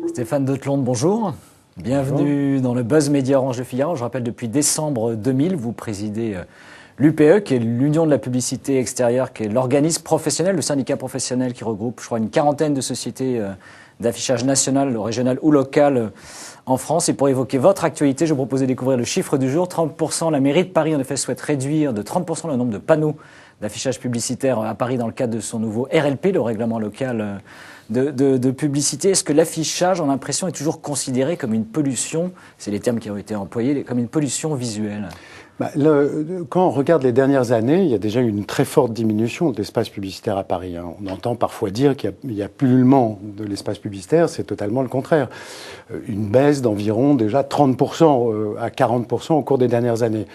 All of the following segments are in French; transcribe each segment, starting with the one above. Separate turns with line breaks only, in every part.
Stéphane Deutlonde, bonjour. Bienvenue dans le Buzz Média Orange de Figaro. Je rappelle, depuis décembre 2000, vous présidez l'UPE, qui est l'Union de la publicité extérieure, qui est l'organisme professionnel, le syndicat professionnel qui regroupe, je crois, une quarantaine de sociétés d'affichage national, régional ou local en France. Et pour évoquer votre actualité, je vous propose de découvrir le chiffre du jour. 30%, la mairie de Paris, en effet, souhaite réduire de 30% le nombre de panneaux d'affichage publicitaire à Paris dans le cadre de son nouveau RLP, le règlement local de publicité. Est-ce que l'affichage, on a l'impression, est toujours considéré comme une pollution, c'est les termes qui ont été employés, comme une pollution visuelle?
Quand on regarde les dernières années, il y a déjà eu une très forte diminution de l'espace publicitaire à Paris. On entend parfois dire qu'il y a pullulement de l'espace publicitaire, c'est totalement le contraire. Une baisse d'environ déjà 30% à 40% au cours des dernières années.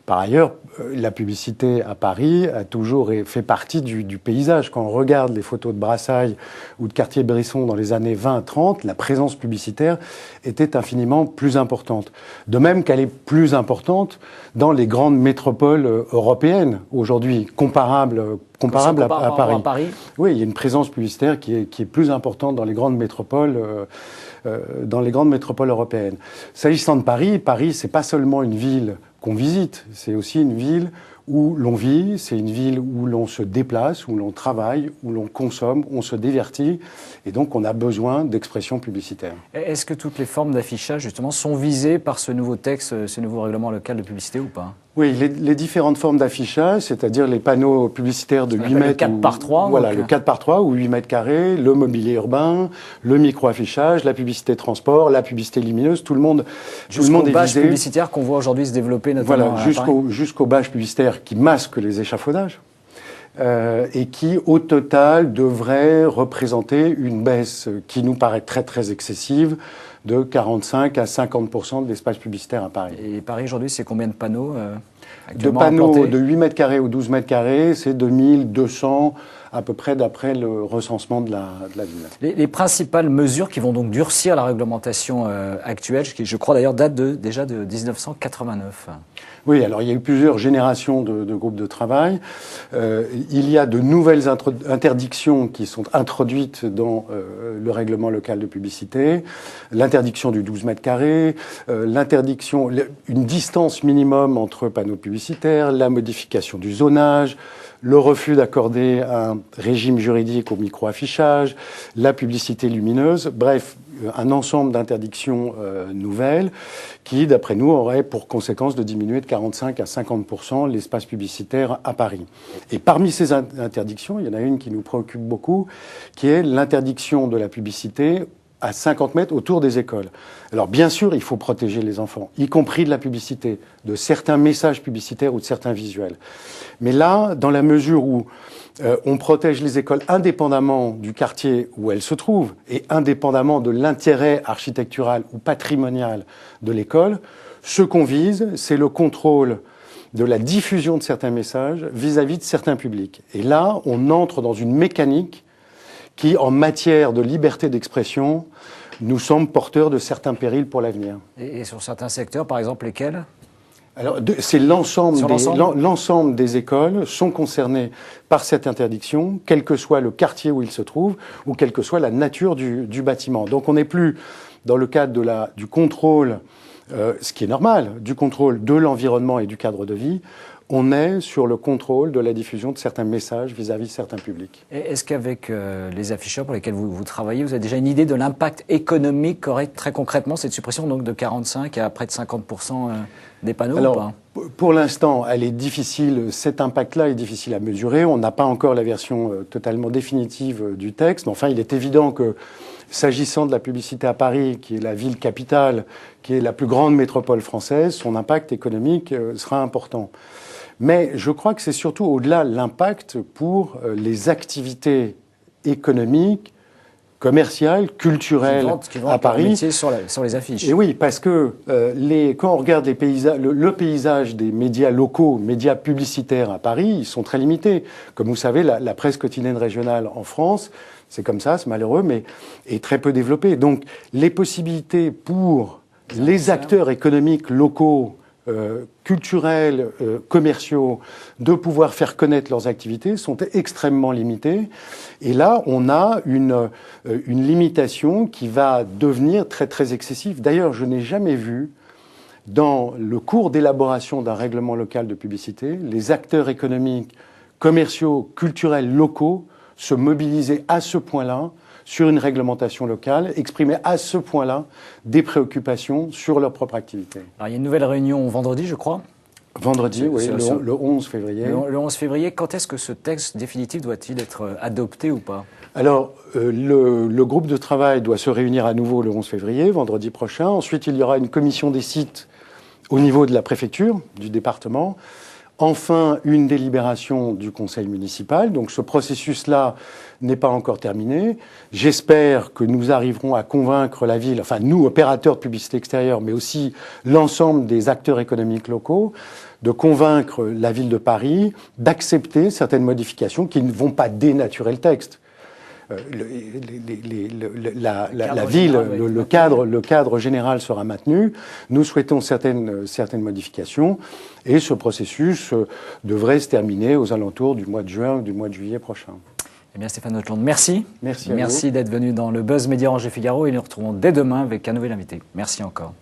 Par ailleurs, la publicité à Paris a toujours fait partie du paysage. Quand on regarde les photos de Brassailles ou de Cartier-Bresson dans les années 20-30, la présence publicitaire était infiniment plus importante. De même qu'elle est plus importante dans les grandes métropoles européennes aujourd'hui, comparables à Paris. Oui, il y a une présence publicitaire qui est plus importante dans les grandes métropoles européennes. S'agissant de Paris, Paris, c'est pas seulement une ville qu'on visite, c'est aussi une ville où l'on vit, c'est une ville où l'on se déplace, où l'on travaille, où l'on consomme, on se divertit, et donc on a besoin d'expression publicitaire.
Est-ce que toutes les formes d'affichage, justement, sont visées par ce nouveau texte, ce nouveau règlement local de publicité ou pas?
Oui, les différentes formes d'affichage, c'est-à-dire les panneaux publicitaires de 8 mètres...
Le 4 par 3.
Voilà, le 4 par 3 ou 8 mètres carrés, le mobilier urbain, le micro-affichage, la publicité transport, la publicité lumineuse, tout le monde est visé.
Jusqu'aux bâches publicitaires qu'on voit aujourd'hui se développer notamment.
Voilà, jusqu'aux bâches publicitaires qui masquent les échafaudages. Et qui, au total, devrait représenter une baisse qui nous paraît très, très excessive de 45 à 50% de l'espace publicitaire à Paris.
Et Paris, aujourd'hui, c'est combien de panneaux
de panneaux implantés de 8 mètres carrés ou 12 mètres carrés, c'est 2200 à peu près d'après le recensement de la ville.
Les principales mesures qui vont donc durcir la réglementation actuelle, qui je crois d'ailleurs date déjà de 1989.
Oui, alors il y a eu plusieurs générations de groupes de travail. Il y a de nouvelles interdictions qui sont introduites dans le règlement local de publicité. L'interdiction du 12 mètres carrés, une distance minimum entre panneaux publicitaires, la modification du zonage, le refus d'accorder un régime juridique au micro-affichage, la publicité lumineuse, bref, un ensemble d'interdictions nouvelles qui, d'après nous, auraient pour conséquence de diminuer de 45 à 50% l'espace publicitaire à Paris. Et parmi ces interdictions, il y en a une qui nous préoccupe beaucoup, qui est l'interdiction de la publicité à 50 mètres autour des écoles. Alors bien sûr, il faut protéger les enfants, y compris de la publicité, de certains messages publicitaires ou de certains visuels. Mais là, dans la mesure où on protège les écoles indépendamment du quartier où elles se trouvent et indépendamment de l'intérêt architectural ou patrimonial de l'école, ce qu'on vise, c'est le contrôle de la diffusion de certains messages vis-à-vis de certains publics. Et là, on entre dans une mécanique qui, en matière de liberté d'expression, nous semble porteur de certains périls pour l'avenir.
Et sur certains secteurs, par exemple, lesquels ?
Alors, c'est l'ensemble des écoles sont concernées par cette interdiction, quel que soit le quartier où il se trouve ou quelle que soit la nature du bâtiment. Donc, on n'est plus dans le cadre du contrôle, ce qui est normal, du contrôle de l'environnement et du cadre de vie. On est sur le contrôle de la diffusion de certains messages vis-à-vis de certains publics.
Est-ce qu'avec les afficheurs pour lesquels vous travaillez, vous avez déjà une idée de l'impact économique qu'aurait très concrètement cette suppression donc de 45 à près de 50% des panneaux?
Alors,
ou pas ?
Pour l'instant, elle est difficile. Cet impact-là est difficile à mesurer. On n'a pas encore la version totalement définitive du texte. Mais enfin, il est évident que s'agissant de la publicité à Paris, qui est la ville capitale, qui est la plus grande métropole française, son impact économique sera important. Mais je crois que c'est surtout au-delà l'impact pour les activités économiques, commerciales, culturelles
qui vont
à Paris.
Sur les affiches.
Et oui, parce que quand on regarde le paysage des médias locaux, médias publicitaires à Paris, ils sont très limités. Comme vous savez, la presse quotidienne régionale en France, c'est comme ça, c'est malheureux, mais est très peu développée. Donc les possibilités pour les acteurs économiques locaux culturels, commerciaux, de pouvoir faire connaître leurs activités sont extrêmement limités. Et là, on a une limitation qui va devenir très, très excessive. D'ailleurs, je n'ai jamais vu, dans le cours d'élaboration d'un règlement local de publicité, les acteurs économiques, commerciaux, culturels, locaux se mobiliser à ce point-là sur une réglementation locale, exprimer à ce point-là des préoccupations sur leur propre activité.
Alors, il y a une nouvelle réunion vendredi, je crois.
Vendredi, oui, le 11 février.
Le 11 février, quand est-ce que ce texte définitif doit-il être adopté ou pas ?
Alors, le groupe de travail doit se réunir à nouveau le 11 février, vendredi prochain. Ensuite, il y aura une commission des sites au niveau de la préfecture, du département. Enfin, une délibération du conseil municipal. Donc ce processus-là n'est pas encore terminé. J'espère que nous arriverons à convaincre la ville, enfin nous, opérateurs de publicité extérieure, mais aussi l'ensemble des acteurs économiques locaux, de convaincre la ville de Paris d'accepter certaines modifications qui ne vont pas dénaturer le texte. La ville, le cadre général sera maintenu. Nous souhaitons certaines modifications et ce processus devrait se terminer aux alentours du mois de juin ou du mois de juillet prochain.
Eh bien, Stéphane Noteland, merci.
Merci
d'être venu dans le Buzz Média Orange et Figaro et nous retrouvons dès demain avec un nouvel invité. Merci encore.